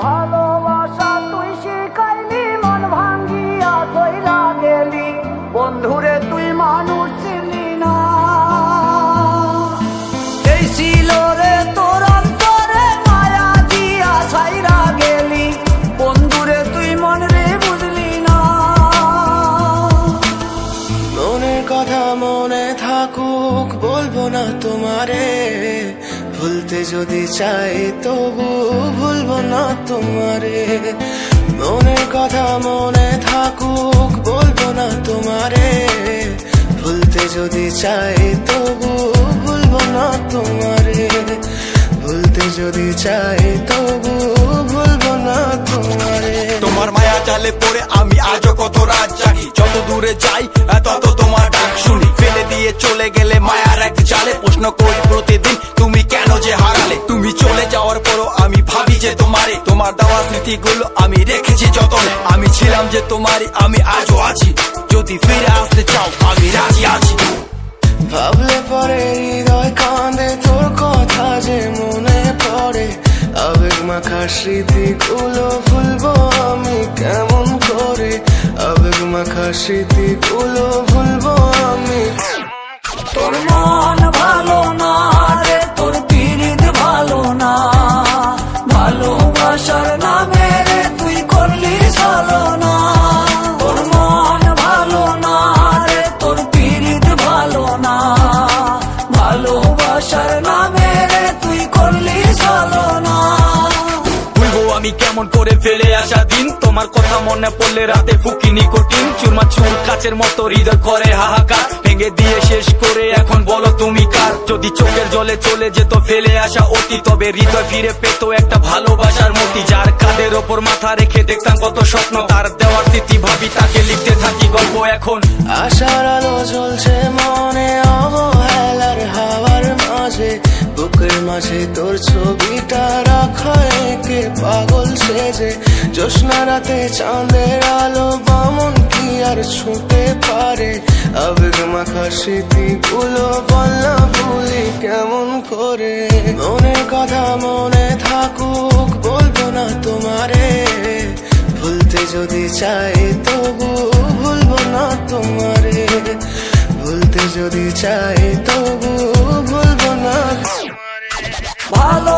ভালোবাসা তুই শিখাইলি, মন ভাঙ্গিয়া চইলা গেলি, বন্ধুরে তুই মানুষ চিনলি না। এই ছিল রে তোর অন্তরে মায়া দিয়া ছাইরা গেলি, বন্ধুরে তুই মন রে বুঝলি না। মনের কথা মনে থাকুক বলবো না তোমারে, ভুলতে যদি চাই তবু ভুলবো না তোমারে। মনের কথা মনে থাকুক বলবো না তোমারে, ভুলতে যদি চাই তবু ভুলবো না তোমারে। ভুলতে যদি চাই তবু ভুলবো না তোমারে। তোমার মায়া জালে পড়ে আমি আজও কত রাত জাগি, যত দূরে যাই তত তোমার ডাক শুনি। ফেলে দিয়ে চলে গেলে মায়ার এক জালে, প্রশ্ন করি প্রতিদিন তুমি কেন যে হারালে। তুমি চলে যাওয়ার পরও আমি ভাবি যে তোমারে, তোমার দেওয়া স্মৃতিগুলো আমি রেখেছি যতনে। আমি ছিলাম যে তোমারই, আমি আজও আছি, যদি ফিরে আসতে চাও আমি রাজি আছি। ভাবলে পরে হৃদয় কাঁদে, তোর কথা যে মনে পড়ে। আবেগ মাখা স্মৃতিগুলো ভুলবো আমি কেমন করে, আবেগ মাখা স্মৃতিগুলো ভুলবো আমি। তোর মন ভালো না রে, তোর পীড়িত ভালো না, ভালোবাসার নামে রে তুই করলি ছলনা। তোর মন ভালো না রে, তোর পীড়িত ভালো না, ভালোবাসার নামে রে তুই করলি ছলনা। আমি কেমন করে ফেলে আসা দিন, তোমার কথা মনে পড়লে রাতে ফুকি নিকোটিন। চুরমা চুর কাচের মতো হৃদয় করে হাহাকার, ভেঙে দিয়ে শেষ করে এখন বলো তুমি কার। যদি চোখের জলে চলে যেত ফেলে আসা অতি, তবে হৃদয় ফিরে পেত একটা ভালোবাসার মতি। যার কাঁধের ওপর মাথা রেখে দেখতাম কত স্বপ্ন, তার দেওয়ার স্মৃতি ভাবি তাকে লিখতে থাকি গল্প এখন। আশার আলো জ্বলছে মনে অবহেলার হাওয়ার মাঝে, বুকের মাঝে তোর ছবিটা রাখা একে পাগল সেজে। জ্যোৎস্না রাতে চাঁদের আলো বামন কি আর ছুঁতে পারে, আবেগ মাখা স্মৃতিগুলো বলনা ভুলি কেমন করে। মনের কথা মনে থাকুক বলবো না তোমারে, ভুলতে যদি চাই তবু ভুলবো না তোমারে। ভুলতে যদি চাই তবু ভুলবো না তোমারে। ভালো